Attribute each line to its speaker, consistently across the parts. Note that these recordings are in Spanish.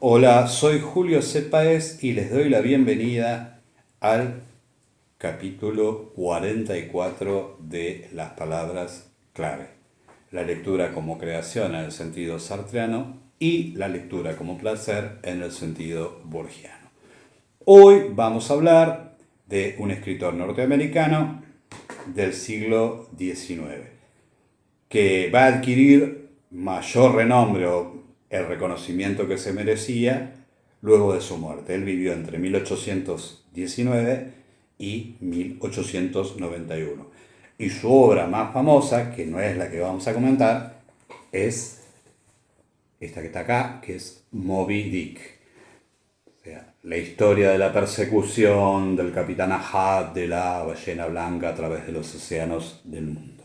Speaker 1: Hola, soy Julio C. Páez y les doy la bienvenida al capítulo 44 de Las palabras clave. La lectura como creación en el sentido sartreano y la lectura como placer en el sentido borgiano. Hoy vamos a hablar de un escritor norteamericano del siglo XIX que va a adquirir mayor renombre o el reconocimiento que se merecía luego de su muerte. Él vivió entre 1819 y 1891. Y su obra más famosa, que no es la que vamos a comentar, es esta que está acá, que es Moby Dick. O sea, la historia de la persecución del capitán Ahab de la ballena blanca a través de los océanos del mundo.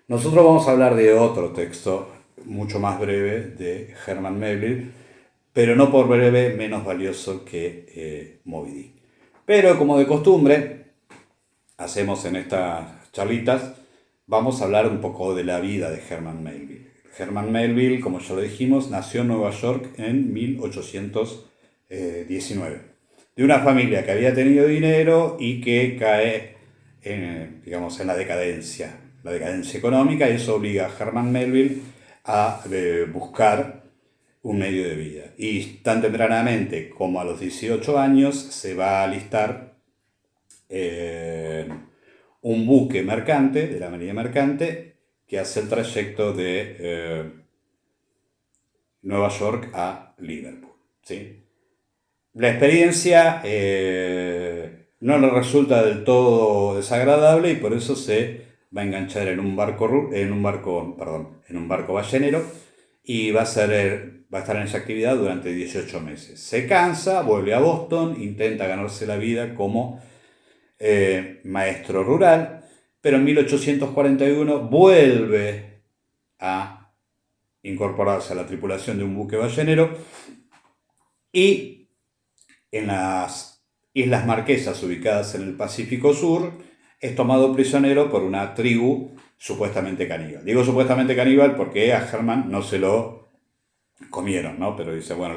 Speaker 1: Nosotros vamos a hablar de otro texto mucho más breve de Herman Melville, pero no por breve menos valioso que Moby Dick. Pero como de costumbre, hacemos en estas charlitas, vamos a hablar un poco de la vida de Herman Melville. Herman Melville, como ya lo dijimos, nació en Nueva York en 1819. De una familia que había tenido dinero y que cae digamos, en la decadencia económica, y eso obliga a Herman Melville a buscar un medio de vida. Y tan tempranamente como a los 18 años se va a alistar un buque mercante, de la marina mercante, que hace el trayecto de Nueva York a Liverpool. ¿Sí? La experiencia no le resulta del todo desagradable y por eso se va a enganchar en un barco ballenero y va a estar en esa actividad durante 18 meses. Se cansa, vuelve a Boston, intenta ganarse la vida como maestro rural, pero en 1841 vuelve a incorporarse a la tripulación de un buque ballenero y en las Islas Marquesas, ubicadas en el Pacífico Sur, es tomado prisionero por una tribu supuestamente caníbal. Digo supuestamente caníbal porque a Herman no se lo comieron, ¿no? Pero dice, bueno,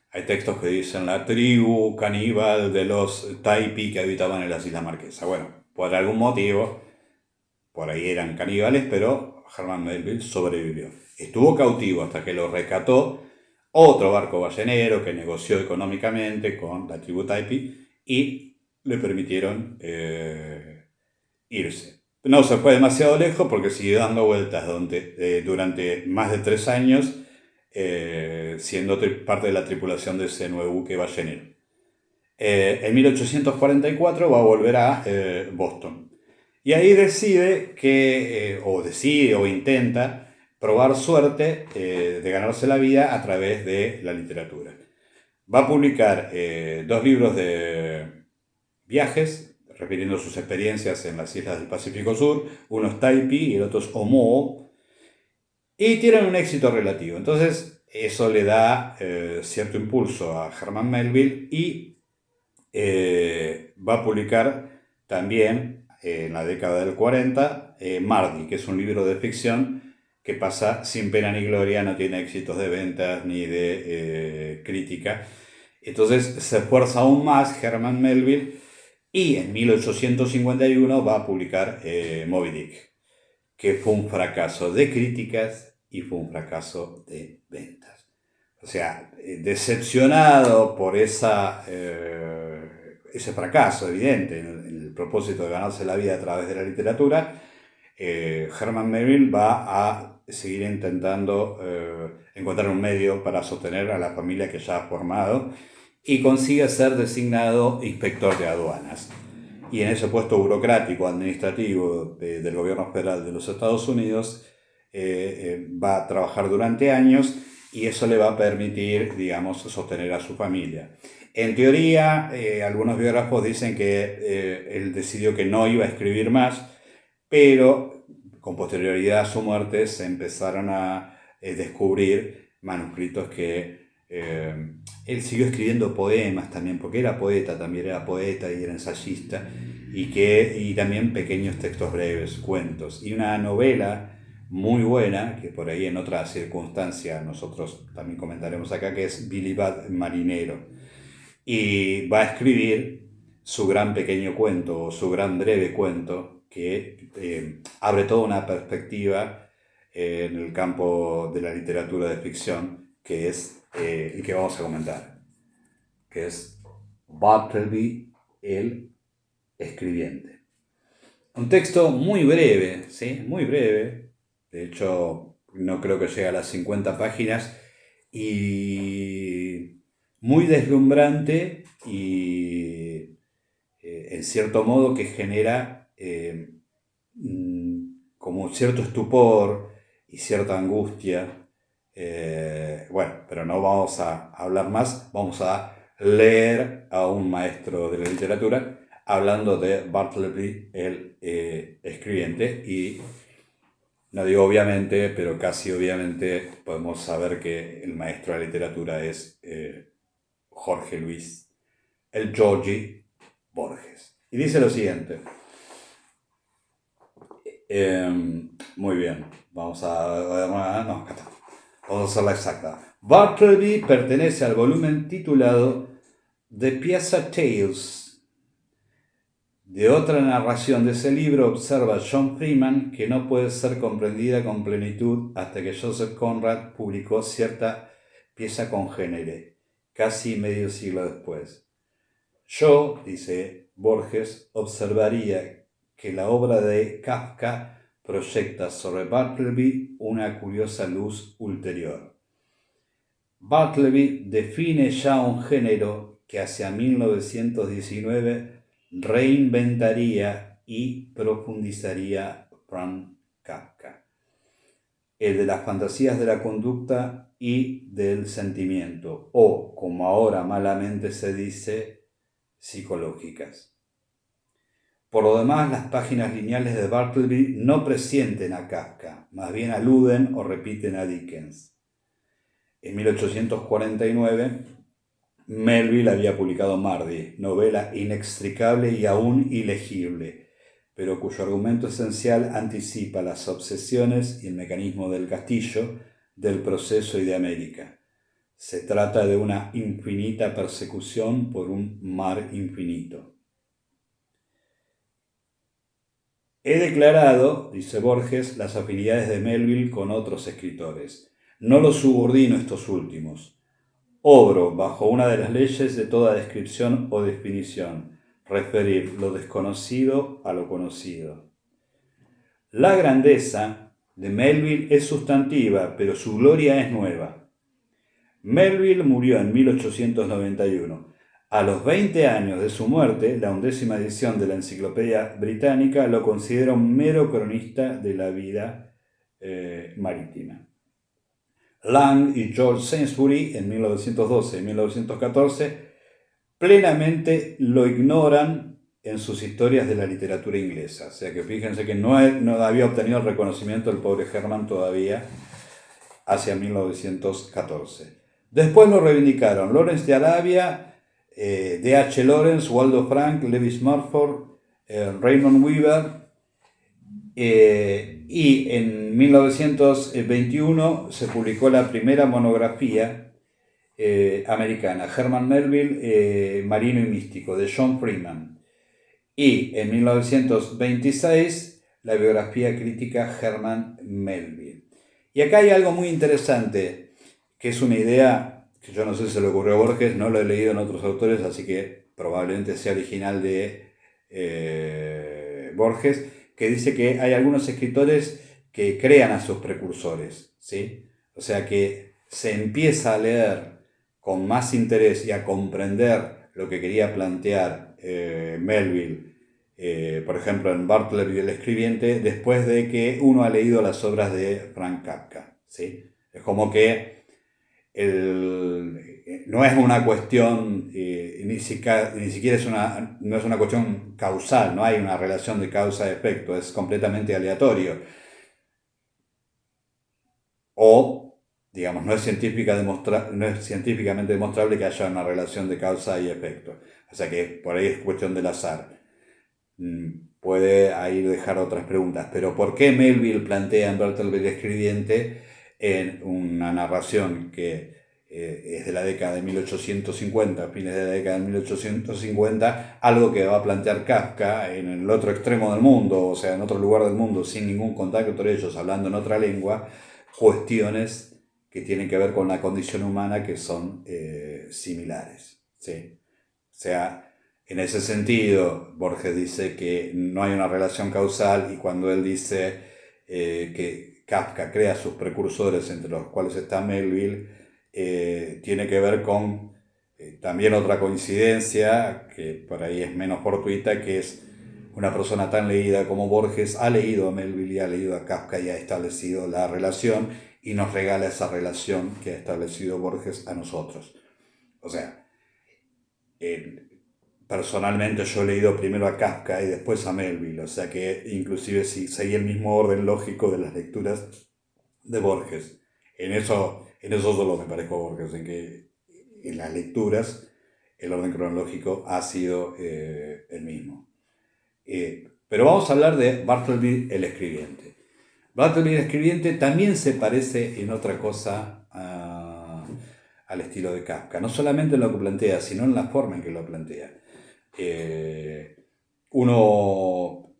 Speaker 1: hay textos que dicen la tribu caníbal de los Taipi que habitaban en las Islas Marquesas. Bueno, por algún motivo, por ahí eran caníbales, pero Herman Melville sobrevivió. Estuvo cautivo hasta que lo rescató otro barco ballenero que negoció económicamente con la tribu Taipi y le permitieron irse. No se fue demasiado lejos porque siguió dando vueltas durante más de 3 años, siendo parte de la tripulación de ese nuevo buque ballenero. En 1844 va a volver a Boston. Y ahí decide o intenta probar suerte de ganarse la vida a través de la literatura. Va a publicar 2 libros de viajes, refiriendo sus experiencias en las islas del Pacífico Sur. Uno es Taipi y el otro es Omoo. Y tienen un éxito relativo. Entonces, eso le da cierto impulso a Herman Melville y va a publicar también en la década del 40 Mardi, que es un libro de ficción que pasa sin pena ni gloria, no tiene éxitos de ventas ni de crítica. Entonces se esfuerza aún más Herman Melville y en 1851 va a publicar Moby Dick, que fue un fracaso de críticas y fue un fracaso de ventas. O sea, decepcionado por ese fracaso evidente en el propósito de ganarse la vida a través de la literatura, Herman Melville va a seguir intentando encontrar un medio para sostener a la familia que ya ha formado y consigue ser designado inspector de aduanas. Y en ese puesto burocrático, administrativo del gobierno federal de los Estados Unidos, va a trabajar durante años y eso le va a permitir, digamos, sostener a su familia. En teoría, algunos biógrafos dicen que él decidió que no iba a escribir más, pero con posterioridad a su muerte se empezaron a descubrir manuscritos que él siguió escribiendo poemas también, porque también era poeta y era ensayista, y también pequeños textos breves, cuentos, y una novela muy buena, que por ahí en otra circunstancia nosotros también comentaremos acá, que es Billy Budd Marinero. Y va a escribir su gran pequeño cuento, o su gran breve cuento, que abre toda una perspectiva en el campo de la literatura de ficción, que es el que vamos a comentar, que es Bartleby el escribiente. Un texto muy breve, ¿sí? Muy breve. De hecho, no creo que llegue a las 50 páginas. Y muy deslumbrante y en cierto modo que genera como cierto estupor y cierta angustia. Bueno, pero no vamos a hablar más, vamos a leer a un maestro de la literatura hablando de Bartleby el escribiente, y no digo obviamente, pero casi obviamente podemos saber que el maestro de la literatura es Jorge Luis, el Georgie Borges. Y dice lo siguiente. Muy bien, vamos a... No, acá está. Vamos a hacerla exacta. Bartleby pertenece al volumen titulado The Piazza Tales. De otra narración de ese libro observa John Freeman que no puede ser comprendida con plenitud hasta que Joseph Conrad publicó cierta pieza congénere, casi medio siglo después. Yo, dice Borges, observaría que la obra de Kafka proyecta sobre Bartleby una curiosa luz ulterior. Bartleby define ya un género que hacia 1919 reinventaría y profundizaría Franz Kafka, el de las fantasías de la conducta y del sentimiento, o, como ahora malamente se dice, psicológicas. Por lo demás, las páginas lineales de Bartleby no presienten a Kafka, más bien aluden o repiten a Dickens. En 1849, Melville había publicado Mardi, novela inextricable y aún ilegible, pero cuyo argumento esencial anticipa las obsesiones y el mecanismo del castillo, del proceso y de América. Se trata de una infinita persecución por un mar infinito. He declarado, dice Borges, las afinidades de Melville con otros escritores. No los subordino estos últimos. Obro bajo una de las leyes de toda descripción o definición, referir lo desconocido a lo conocido. La grandeza de Melville es sustantiva, pero su gloria es nueva. Melville murió en 1891. A los 20 años de su muerte, la 11ª edición de la Enciclopedia Británica lo considera un mero cronista de la vida marítima. Lang y George Saintsbury, en 1912 y 1914, plenamente lo ignoran en sus historias de la literatura inglesa. O sea que fíjense que no había obtenido el reconocimiento del pobre Herman todavía hacia 1914. Después lo reivindicaron Lawrence de Arabia, D.H. Lawrence, Waldo Frank, Lewis Mumford, Raymond Weaver, y en 1921 se publicó la primera monografía americana, Herman Melville, Marino y Místico, de John Freeman. Y en 1926 la biografía crítica Herman Melville. Y acá hay algo muy interesante, que es una idea que yo no sé si se le ocurrió a Borges, no lo he leído en otros autores, así que probablemente sea original de Borges, que dice que hay algunos escritores que crean a sus precursores, ¿sí? O sea que se empieza a leer con más interés y a comprender lo que quería plantear Melville, por ejemplo en Bartleby el escribiente, después de que uno ha leído las obras de Franz Kafka, ¿sí? Es como que no es una cuestión, ni siquiera no es una cuestión causal, no hay una relación de causa-efecto, es completamente aleatorio. O, digamos, no es científicamente demostrable que haya una relación de causa y efecto. O sea que por ahí es cuestión del azar. puede ahí dejar otras preguntas. Pero ¿por qué Melville plantea en Bertolt el escribiente en una narración que es de la década de 1850, fines de la década de 1850, algo que va a plantear Kafka en el otro extremo del mundo, o sea, en otro lugar del mundo, sin ningún contacto entre ellos, hablando en otra lengua, cuestiones que tienen que ver con la condición humana que son similares, ¿sí? O sea, en ese sentido, Borges dice que no hay una relación causal, y cuando él dice que Kafka crea sus precursores, entre los cuales está Melville, tiene que ver con también otra coincidencia, que por ahí es menos fortuita, que es una persona tan leída como Borges ha leído a Melville y ha leído a Kafka y ha establecido la relación, y nos regala esa relación que ha establecido Borges a nosotros. O sea, personalmente yo he leído primero a Kafka y después a Melville, o sea que inclusive si seguí el mismo orden lógico de las lecturas de Borges. En eso solo me parezco a Borges, en que en las lecturas el orden cronológico ha sido el mismo. Pero vamos a hablar de Bartleby el escribiente. Bartleby el escribiente también se parece en otra cosa al estilo de Kafka, no solamente en lo que plantea, sino en la forma en que lo plantea. Uno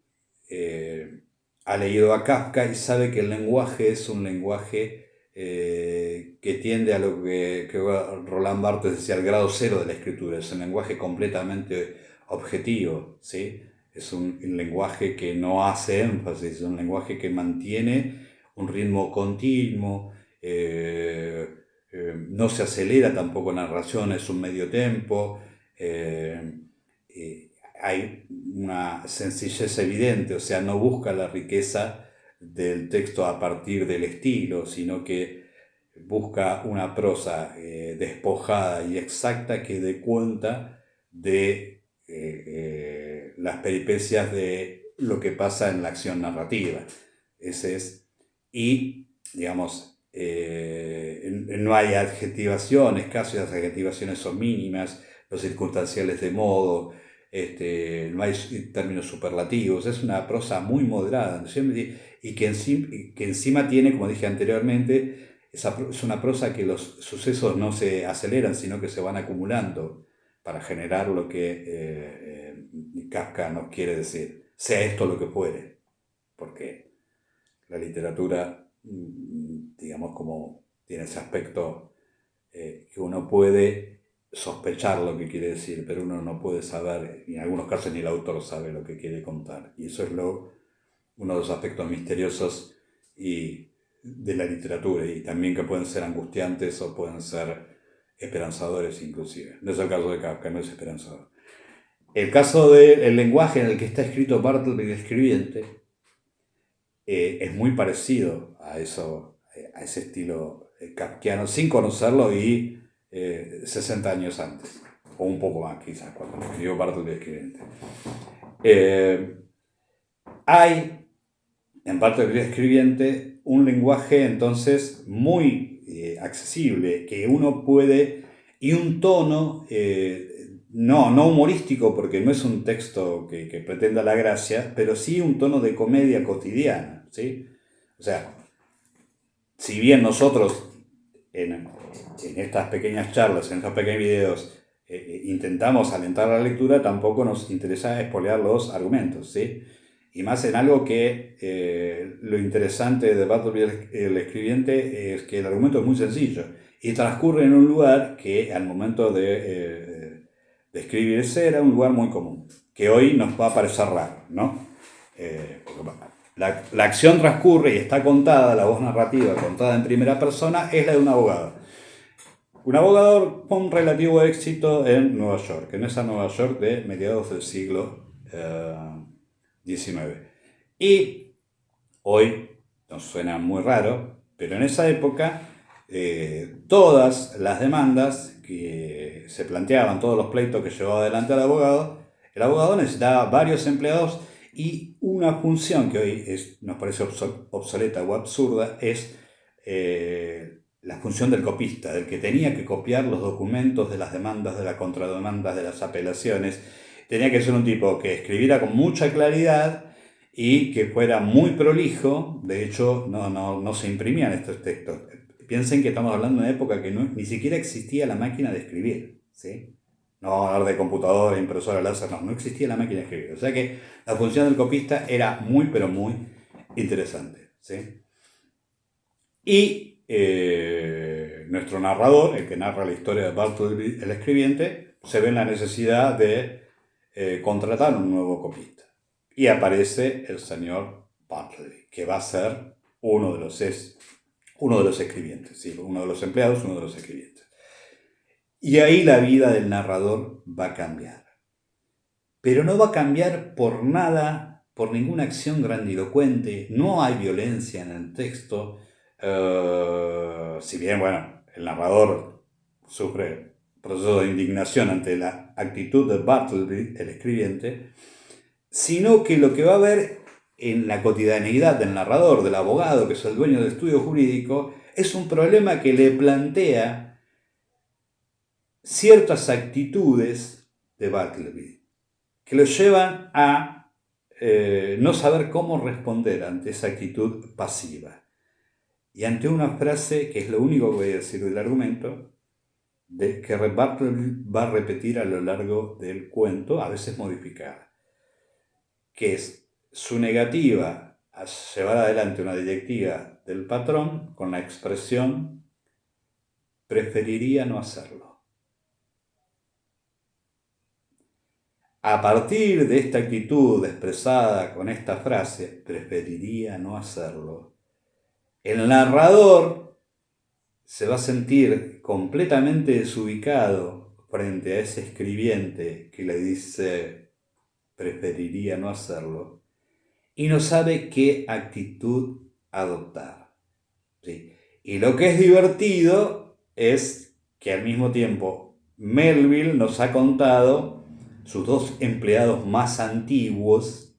Speaker 1: ha leído a Kafka y sabe que el lenguaje es un lenguaje que tiende a lo que Roland Barthes decía, al grado cero de la escritura. Es un lenguaje completamente objetivo, ¿sí? Es un lenguaje que no hace énfasis, es un lenguaje que mantiene un ritmo continuo, no se acelera tampoco en narración, es un medio tempo. Hay una sencillez evidente, o sea, no busca la riqueza del texto a partir del estilo, sino que busca una prosa despojada y exacta que dé cuenta de las peripecias de lo que pasa en la acción narrativa. Ese es. Y, digamos, no hay adjetivaciones, casi las adjetivaciones son mínimas, los circunstanciales de modo, no hay términos superlativos, es una prosa muy moderada, y que encima tiene, como dije anteriormente, es una prosa que los sucesos no se aceleran, sino que se van acumulando para generar lo que Kafka nos quiere decir, sea esto lo que fuere, porque la literatura, digamos, como tiene ese aspecto que uno puede sospechar lo que quiere decir, pero uno no puede saber, y en algunos casos ni el autor sabe lo que quiere contar. Y eso es uno de los aspectos misteriosos de la literatura, y también que pueden ser angustiantes o pueden ser esperanzadores inclusive. No es el caso de Kafka, no es esperanzador. El caso del lenguaje en el que está escrito Bartleby el escribiente es muy parecido a ese estilo kafkiano, sin conocerlo, y 60 años antes, o un poco más quizás, cuando escribió Bartleby el escribiente. Hay en Bartleby el escribiente un lenguaje entonces muy accesible, que uno puede, y un tono no humorístico, porque no es un texto que pretenda la gracia, pero sí un tono de comedia cotidiana, ¿sí? O sea, si bien nosotros en estas pequeñas charlas, en estos pequeños videos, intentamos alentar la lectura, tampoco nos interesa espolear los argumentos, ¿sí? Y más en algo que lo interesante de Bartleby el escribiente es que el argumento es muy sencillo y transcurre en un lugar que al momento de escribirse era un lugar muy común, que hoy nos va a parecer raro, ¿no? La acción transcurre y está contada, la voz narrativa contada en primera persona es la de un abogado. Un abogado con relativo éxito en Nueva York, en esa Nueva York de mediados del siglo XIX. Y hoy nos suena muy raro, pero en esa época todas las demandas que se planteaban, todos los pleitos que llevaba adelante el abogado necesitaba varios empleados, y una función que hoy nos parece obsoleta o absurda es la función del copista, del que tenía que copiar los documentos de las demandas, de las contrademandas, de las apelaciones, tenía que ser un tipo que escribiera con mucha claridad y que fuera muy prolijo. De hecho, no se imprimían estos textos. Piensen que estamos hablando de una época que ni siquiera existía la máquina de escribir, ¿sí? No vamos a hablar de computadora, impresora láser, no existía la máquina de escribir. O sea que la función del copista era muy, pero muy interesante, ¿sí? Y nuestro narrador, el que narra la historia de Bartleby, el escribiente, se ve en la necesidad de contratar un nuevo copista. Y aparece el señor Bartleby, que va a ser uno de los escribientes, ¿sí? Uno de los empleados, uno de los escribientes. Y ahí la vida del narrador va a cambiar. Pero no va a cambiar por nada, por ninguna acción grandilocuente. No hay violencia en el texto. Si bien, bueno, el narrador sufre proceso de indignación ante la actitud de Bartleby, el escribiente, sino que lo que va a ver en la cotidianeidad del narrador, del abogado, que es el dueño del estudio jurídico, es un problema que le plantea ciertas actitudes de Bartleby, que lo llevan a no saber cómo responder ante esa actitud pasiva. Y ante una frase, que es lo único que voy a decir del argumento, que Bartleby va a repetir a lo largo del cuento, a veces modificada, que es su negativa a llevar adelante una directiva del patrón con la expresión preferiría no hacerlo. A partir de esta actitud expresada con esta frase, preferiría no hacerlo, el narrador se va a sentir completamente desubicado frente a ese escribiente que le dice preferiría no hacerlo y no sabe qué actitud adoptar, ¿sí? Y lo que es divertido es que al mismo tiempo Melville nos ha contado sus dos empleados más antiguos,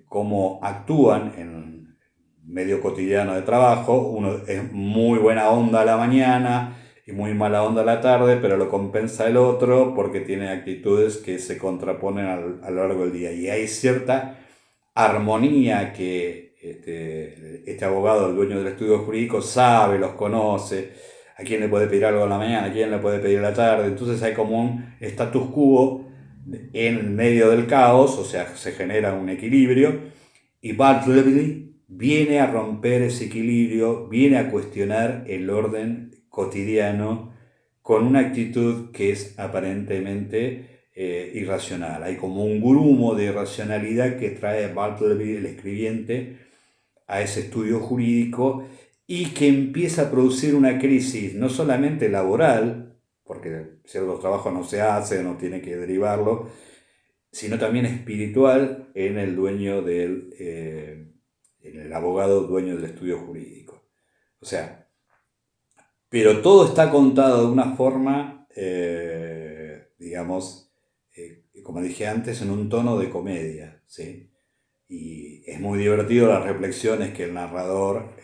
Speaker 1: cómo actúan en medio cotidiano de trabajo. Uno es muy buena onda a la mañana y muy mala onda a la tarde, pero lo compensa el otro porque tiene actitudes que se contraponen a lo largo del día. Y hay cierta armonía que este abogado, el dueño del estudio jurídico, sabe, los conoce, a quién le puede pedir algo en la mañana, a quién le puede pedir en la tarde. Entonces hay como un status quo en medio del caos, o sea, se genera un equilibrio, y Bartleby viene a romper ese equilibrio, viene a cuestionar el orden cotidiano con una actitud que es aparentemente irracional. Hay como un grumo de irracionalidad que trae Bartleby, el escribiente, a ese estudio jurídico y que empieza a producir una crisis no solamente laboral, porque ciertos trabajos no se hacen, no tiene que derivarlo, sino también espiritual en el dueño en el abogado dueño del estudio jurídico. O sea, pero todo está contado de una forma, digamos, como dije antes, en un tono de comedia, ¿sí? Y es muy divertido las reflexiones que el narrador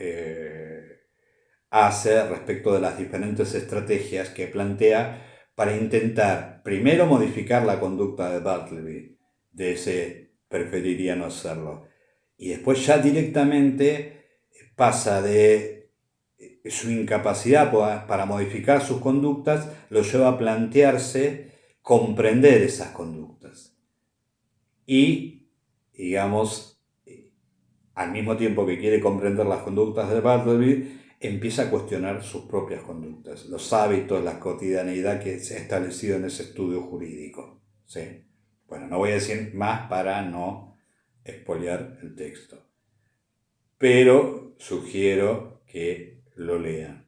Speaker 1: hace respecto de las diferentes estrategias que plantea para intentar primero modificar la conducta de Bartleby, de ese preferiría no hacerlo, y después ya directamente pasa de su incapacidad para modificar sus conductas, lo lleva a plantearse comprender esas conductas. Y, digamos, al mismo tiempo que quiere comprender las conductas de Bartleby, empieza a cuestionar sus propias conductas, los hábitos, la cotidianeidad que se ha establecido en ese estudio jurídico, ¿sí? Bueno, no voy a decir más para no expoliar el texto, pero sugiero que lo lean.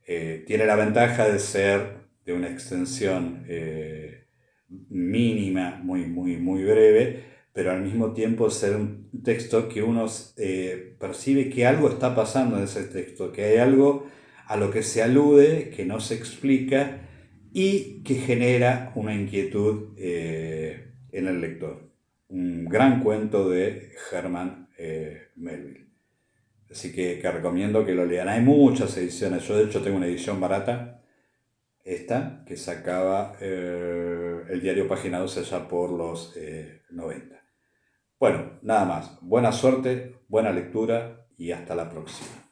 Speaker 1: Tiene la ventaja de ser de una extensión mínima, muy breve, pero al mismo tiempo ser un texto que uno percibe que algo está pasando en ese texto, que hay algo a lo que se alude, que no se explica y que genera una inquietud en el lector. Un gran cuento de Herman Melville. Así que recomiendo que lo lean. Hay muchas ediciones. Yo de hecho tengo una edición barata esta que sacaba el diario Página 12 allá por los 90. Bueno, nada más. Buena suerte, buena lectura y hasta la próxima.